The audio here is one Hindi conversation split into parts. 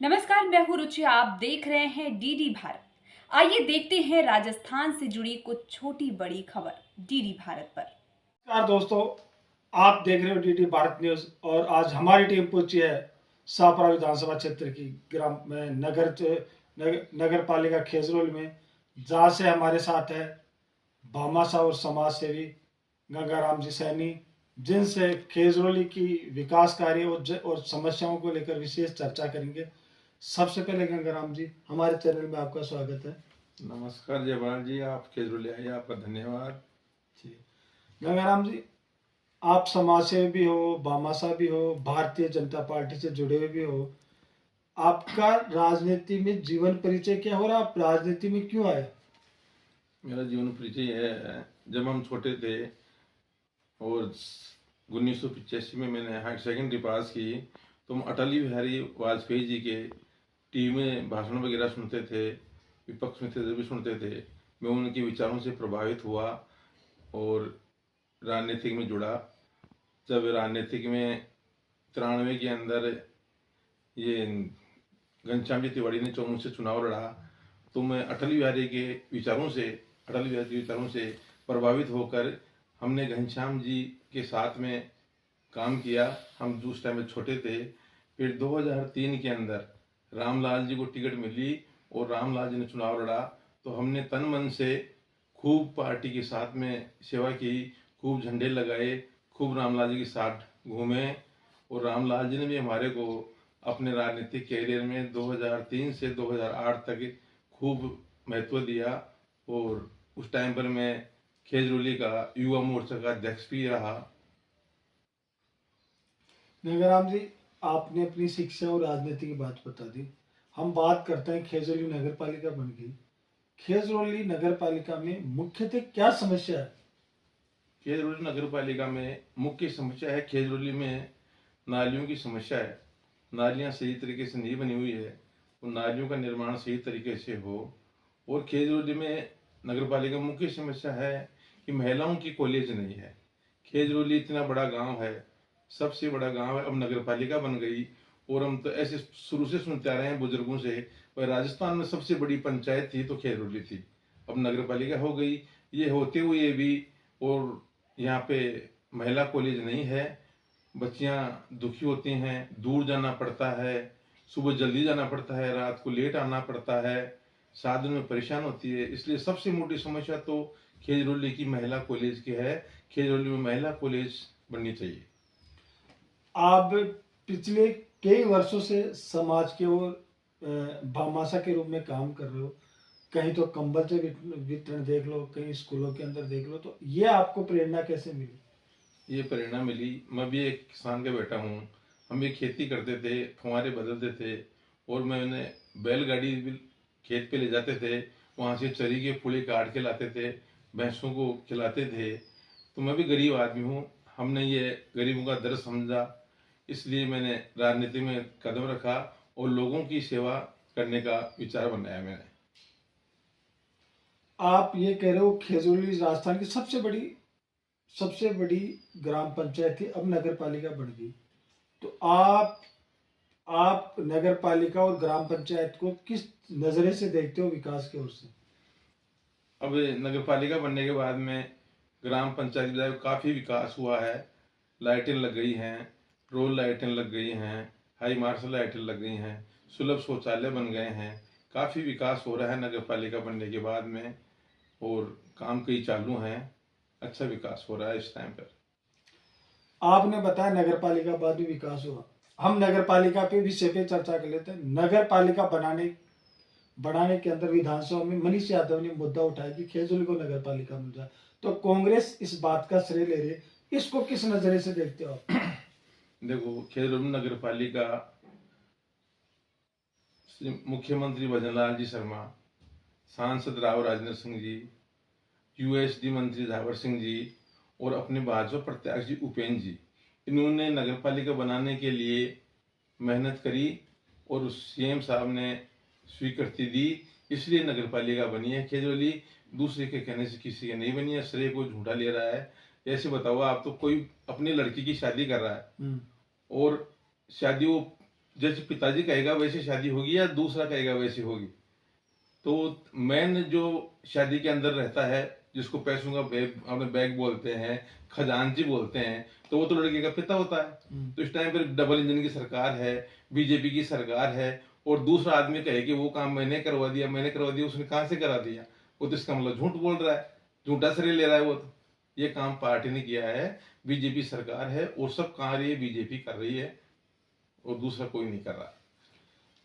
नमस्कार, मैं हूँ रुचि। आप देख रहे हैं डीडी भारत। आइए देखते हैं राजस्थान से जुड़ी कुछ छोटी बड़ी खबर डीडी भारत पर। नमस्कार दोस्तों, आप देख रहे हो डीडी भारत न्यूज। और आज हमारी टीम पहुंची है शाहपुरा विधानसभा क्षेत्र की ग्राम में नगर पालिका खेजरोल में, जहां से हमारे साथ है भामाशाह और समाज सेवी गंगाराम जी सैनी, जिनसे खेजरोली की विकास कार्य और समस्याओं को लेकर विशेष चर्चा करेंगे। सबसे पहले गंगाराम जी, हमारे चैनल में आपका स्वागत है। नमस्कार जयपाल जी, आप केजरीवाल आइए, आपका धन्यवाद। जी गंगाराम जी, आप समाज सेवी भी हो, भामाशाह भी हो, भारतीय जनता पार्टी से जुड़े हुए भी हो। आपका राजनीति में जीवन परिचय क्या हो रहा, आप राजनीति में क्यों आए? मेरा जीवन परिचय है, जब हम छोटे थे और 1985 में मैंने हायर सेकेंडरी पास की, तो हम अटल बिहारी वाजपेयी जी के टीवी में भाषण वगैरह सुनते थे, विपक्ष में थे जब भी सुनते थे। मैं उनके विचारों से प्रभावित हुआ और राजनीतिक में जुड़ा। जब राजनीतिक में 93 के अंदर ये घनश्याम जी तिवारी ने चौमुख से चुनाव लड़ा, तो मैं अटल बिहारी के विचारों से प्रभावित होकर हमने घनश्याम जी के साथ में काम किया। हम उस टाइम में छोटे थे। फिर 2003 के अंदर रामलाल जी को टिकट मिली और रामलाल जी ने चुनाव लड़ा, तो हमने तन मन से खूब पार्टी के साथ में सेवा की, खूब झंडे लगाए, खूब रामलाल जी के साथ घूमे। और रामलाल जी ने भी हमारे को अपने राजनीतिक कैरियर में 2003 से 2008 तक खूब महत्व दिया। और उस टाइम पर मैं खेजरोली का युवा मोर्चा का अध्यक्ष भी रहा। गंगाराम जी, आपने अपनी शिक्षा और राजनीति की बात बता दी। हम बात करते हैं, खेजरोली नगर पालिका बन गई। खेजरोली नगर पालिका में मुख्यतः क्या समस्या है? खेजरोली नगर पालिका में मुख्य समस्या है, खेजरोली में नालियों की समस्या है। नालियाँ सही तरीके से नहीं बनी हुई है, तो नालियों का निर्माण सही तरीके से हो। और खेजरोली में नगर पालिका मुख्य समस्या है कि महिलाओं की कॉलेज नहीं है। खेजरोली इतना बड़ा गांव है, सबसे बड़ा गांव है, अब नगर पालिका बन गई। और हम तो ऐसे शुरू से सुनते आ रहे हैं बुजुर्गों से, पर राजस्थान में सबसे बड़ी पंचायत थी तो खेजरोली थी, अब नगर पालिका हो गई। ये होते हुए भी और यहाँ पे महिला कॉलेज नहीं है। बच्चियाँ दुखी होती हैं, दूर जाना पड़ता है, सुबह जल्दी जाना पड़ता है, रात को लेट आना पड़ता है, साधन में परेशान होती है। इसलिए सबसे मोटी समस्या तो खेजरोली की महिला कॉलेज की है। खेजरोली में महिला कॉलेज बननी चाहिए। आप पिछले कई वर्षों से समाज के और भामाशाह के रूप में काम कर रहे हो। कहीं तो कंबल से वितरण देख लो, कहीं स्कूलों के अंदर देख लो। तो ये आपको प्रेरणा कैसे मिली? ये प्रेरणा मिली, मैं भी एक किसान का बेटा हूँ। हम भी खेती करते थे, फुहारे बदलते थे, और मैंने बैलगाड़ी भी खेत पे ले जाते थे, वहाँ से चरी के पुली काट के लाते थे, भैंसों को खिलाते थे। तो मैं भी गरीब आदमी हूँ, हमने ये गरीबों का दर्द समझा, इसलिए मैंने राजनीति में कदम रखा और लोगों की सेवा करने का विचार बनाया मैंने। आप ये कह रहे हो खेजरोली राजस्थान की सबसे बड़ी ग्राम पंचायत थी, अब नगर पालिका बन गई। तो आप नगर पालिका और ग्राम पंचायत को किस नजरे से देखते हो विकास की ओर से? अब नगर पालिका बनने के बाद में ग्राम पंचायत में काफ़ी विकास हुआ है। लाइटें लग गई हैं, रोड लाइटें लग गई हैं, हाई मार्शल लाइटें लग गई हैं, सुलभ शौचालय बन गए हैं। काफ़ी विकास हो रहा है नगर पालिका बनने के बाद में, और काम कई चालू हैं। अच्छा विकास हो रहा है इस टाइम पर। आपने बताया नगर पालिका बाद भी विकास हुआ। हम नगर पालिका पे विषय पे चर्चा कर लेते हैं। नगर पालिका बढ़ाने के अंदर विधानसभा में मनीष यादव ने मुद्दा उठाया कि खेजरोली को नगर पालिका मिल जाए। तो कांग्रेस इस बात का श्रेय ले रही है, इसको किस नजरिए से देखते हो आप? देखो, खेजरोली नगर पालिका मुख्यमंत्री भजनलाल जी शर्मा, सांसद राव राजेंद्र सिंह जी, यूएसडी मंत्री झावर सिंह जी, और अपने भाजपा प्रत्याशी उपेंद्र जी, इन्होंने नगर पालिका बनाने के लिए मेहनत करी और सीएम साहब ने स्वीकृति दी, इसलिए नगर पालिका बनी है खेजरोली। दूसरे के कहने से किसी के नहीं बनी है, श्रेय को झूठा ले रहा है। ऐसे बताओ, आप तो कोई अपनी लड़की की शादी कर रहा है और शादी वो जैसे पिताजी कहेगा वैसे शादी होगी या दूसरा कहेगा वैसे होगी। तो मेन जो शादी के अंदर रहता है, जिसको पैसों का बैग, अपने बैग बोलते हैं, खजांची बोलते हैं, तो वो तो लड़के का पिता होता है। तो इस टाइम पर डबल इंजन की सरकार है, बीजेपी की सरकार है, और दूसरा आदमी कहे कि वो काम मैंने करवा दिया, उसने कहाँ से करा दिया? वो तो इसका मतलब झूठ बोल रहा है, झूठा श्रेय ले रहा है वो तो। ये काम पार्टी ने किया है, बीजेपी सरकार है, और सब कार्य बीजेपी कर रही है, और दूसरा कोई नहीं कर रहा।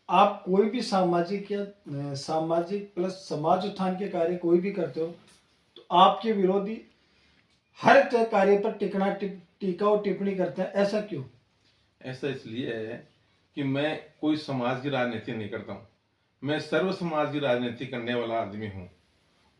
आप कोई भी सामाजिक या सामाजिक प्लस समाज उत्थान के कार्य कोई भी करते हो तो आपके विरोधी हर कार्य पर टीका और टिप्पणी करते हैं, ऐसा क्यों? ऐसा इसलिए है कि मैं कोई समाज की राजनीति नहीं करता हूँ। मैं सर्व समाज की राजनीति करने वाला आदमी हूँ,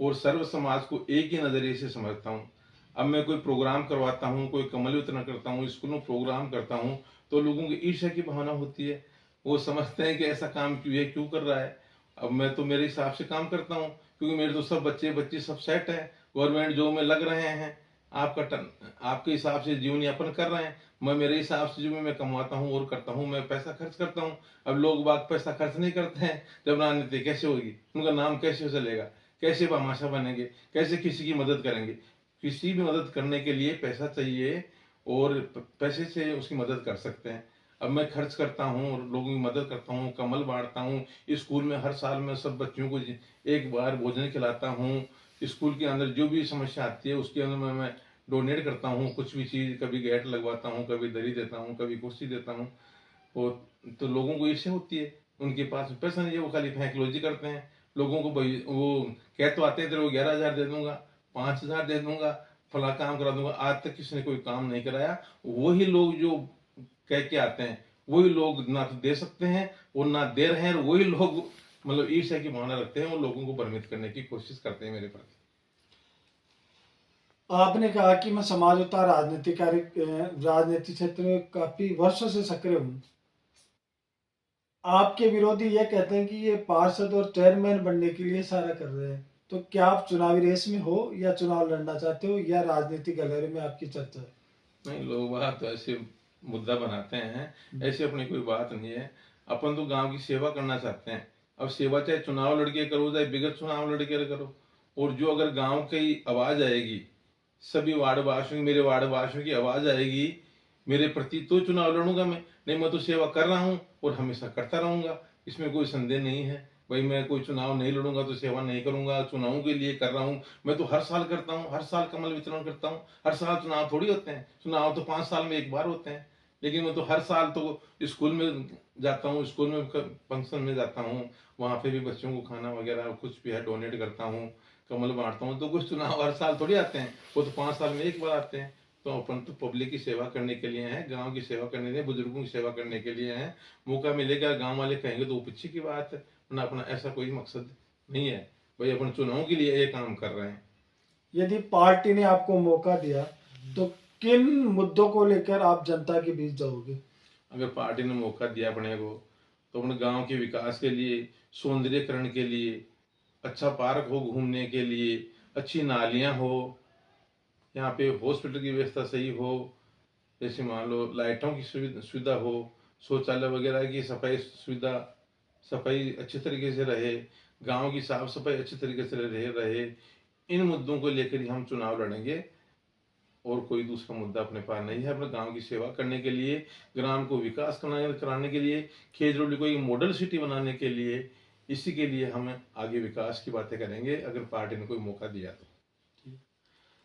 और सर्व समाज को एक ही नज़रिए से समझता हूँ। अब मैं कोई प्रोग्राम करवाता हूँ, कोई कमल वितरण करता हूँ, स्कूल में प्रोग्राम करता हूँ, तो लोगों की ईर्ष्या की भावना होती है। वो समझते हैं कि ऐसा काम क्यों है, क्यों कर रहा है। अब मैं तो मेरे हिसाब से काम करता हूँ, क्योंकि मेरे तो सब बच्चे बच्चे सब सेट हैं, गवर्नमेंट जॉब में लग रहे हैं, आपके हिसाब से जीवन यापन कर रहे हैं। मैं मेरे हिसाब से जो मैं कमाता हूँ और करता हूँ, मैं पैसा खर्च करता हूँ। अब लोग बाग पैसा खर्च नहीं करते हैं, जब राजनीति कैसे होगी, उनका नाम कैसे चलेगा, कैसे भामाशाह बनेंगे, कैसे किसी की मदद करेंगे? किसी भी मदद करने के लिए पैसा चाहिए, और पैसे से उसकी मदद कर सकते हैं। अब मैं खर्च करता हूँ और लोगों की मदद करता हूँ, कमल बांटता हूँ, स्कूल में हर साल मैं सब बच्चों को एक बार भोजन खिलाता हूँ। स्कूल के अंदर जो भी समस्या आती है उसके अंदर मैं डोनेट करता हूँ, कुछ भी चीज़, कभी गेट लगवाता हूँ, कभी दरी देता हूँ, कभी कुर्सी देता हूँ। और तो लोगों को ईर्ष्या होती है, उनके पास पैसा नहीं है, वो खाली फेंकलोजी करते हैं। लोगों को वो कह तो आते हैं तेरे को 11,000 दे दूंगा, 5,000 दे दूंगा, फला काम करा दूंगा। आज तक किसी ने कोई काम नहीं कराया। वही लोग जो कह के आते हैं, वही लोग ना तो दे सकते हैं और ना दे रहे हैं, और वही लोग मतलब ईर्ष्या की भावना रखते हैं, वो लोगों को भ्रमित करने की कोशिश करते हैं मेरे प्रति। आपने कहा कि मैं समाजोत्तर राजनीति क्षेत्र में काफी वर्षों से सक्रिय हूँ। आपके विरोधी ये कहते हैं कि ये पार्षद और चेयरमैन बनने के लिए सारा कर रहे हैं, तो क्या आप चुनावी रेस में हो या चुनाव लड़ना चाहते हो, या राजनीतिक गलियारे में आपकी चर्चा है? नहीं, लोग बात तो ऐसे मुद्दा बनाते हैं, ऐसे अपनी कोई बात नहीं है। अपन तो गांव की सेवा करना चाहते हैं। अब सेवा चाहे चुनाव लड़के करो, चाहे बिगड़ चुनाव लड़के करो, और जो अगर गांव की आवाज आएगी, सभी वार्डवासियों की, मेरे वार्डवासियों की आवाज आएगी मेरे प्रति, तो चुनाव लड़ूंगा मैं। नहीं, मैं तो सेवा कर रहा हूँ और हमेशा करता रहूंगा, इसमें कोई संदेह नहीं है। भाई मैं कोई चुनाव नहीं लड़ूंगा तो सेवा नहीं करूंगा, चुनावों के लिए कर रहा हूँ। मैं तो हर साल करता हूँ, हर साल कमल वितरण करता हूँ। हर साल चुनाव थोड़ी होते हैं, चुनाव तो 5 साल में एक बार होते हैं। लेकिन मैं तो हर साल तो स्कूल में जाता हूँ, स्कूल में फंक्शन में जाता हूँ, वहाँ पे भी बच्चों को खाना वगैरह कुछ भी है डोनेट करता हूँ, कमल बांटता हूँ। तो कुछ चुनाव हर साल थोड़ी आते हैं, वो तो 5 साल में एक बार आते हैं। तो अपन तो पब्लिक की सेवा करने के लिए हैं, गांव की सेवा करने के लिए, बुजुर्गों की सेवा करने के लिए हैं। मौका मिलेगा, गांव वाले कहेंगे तो वो पीछे की बात है, वरना अपना ऐसा कोई मकसद नहीं है। भाई अपन चुनाव के लिए ये काम कर रहे हैं। यदि पार्टी ने आपको मौका दिया तो किन मुद्दों को लेकर आप जनता के बीच जाओगे? अगर पार्टी ने मौका दिया अपने को, तो अपने गांव के विकास के लिए, सौंदर्यकरण के लिए, अच्छा पार्क हो घूमने के लिए, अच्छी नालियां हो, यहाँ पे हॉस्पिटल की व्यवस्था सही हो, जैसे मान लो लाइटों की सुविधा हो, शौचालय वगैरह की सफाई सुविधा, सफाई अच्छे तरीके से रहे, गांव की साफ सफाई अच्छे तरीके से रहे। इन मुद्दों को लेकर ही हम चुनाव लड़ेंगे, और कोई दूसरा मुद्दा अपने पास नहीं है। अपने गांव की सेवा करने के लिए, ग्राम को विकास कराने के लिए, खेजड़ोली को एक मॉडल सिटी बनाने के लिए, इसी के लिए हम आगे विकास की बातें करेंगे, अगर पार्टी ने कोई मौका दिया तो।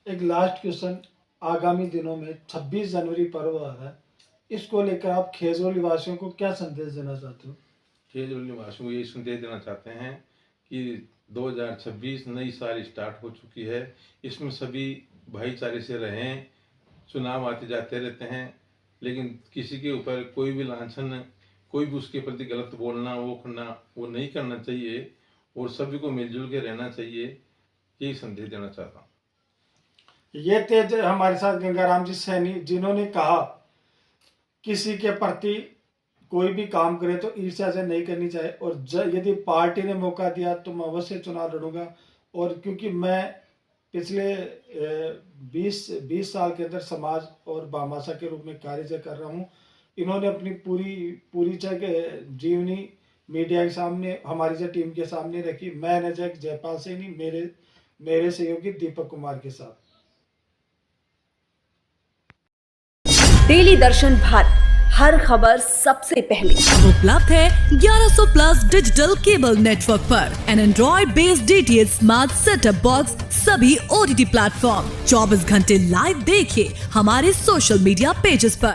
एक लास्ट क्वेश्चन, आगामी दिनों में 26 जनवरी पर्व आ रहा है, इसको लेकर आप खेजड़ोली वासियों को क्या संदेश देना चाहते हो? खेजड़ोली वासियों को यही संदेश देना चाहते हैं कि 2026 नई साल स्टार्ट हो चुकी है, इसमें सभी भाईचारे से रहें। चुनाव आते जाते रहते हैं, लेकिन किसी के ऊपर कोई भी लांछन, कोई भी उसके प्रति गलत बोलना, वो करना, वो नहीं करना चाहिए, और सभी को मिलजुल के रहना चाहिए। यही संदेश देना चाहता हूँ। ये थे हमारे साथ गंगाराम जी सैनी, जिन्होंने कहा किसी के प्रति कोई भी काम करे तो ईर्ष्या से नहीं करनी चाहिए, और यदि पार्टी ने मौका दिया तो मैं अवश्य चुनाव लड़ूंगा। और क्योंकि मैं पिछले 20 साल के अंदर समाज और भामाशाह के रूप में कार्य कर रहा हूँ, इन्होंने अपनी पूरी जीवनी मीडिया के सामने, हमारी टीम के सामने रखी। मैं निदेशक जयपाल सैनी, मेरे सहयोगी दीपक कुमार के साथ। डेली दर्शन भारत, हर खबर सबसे पहले उपलब्ध है 1100 प्लस डिजिटल केबल नेटवर्क पर an android based DTH smart setup box, सभी OTT प्लेटफॉर्म। 24 घंटे लाइव देखिए हमारे सोशल मीडिया पेजेस पर।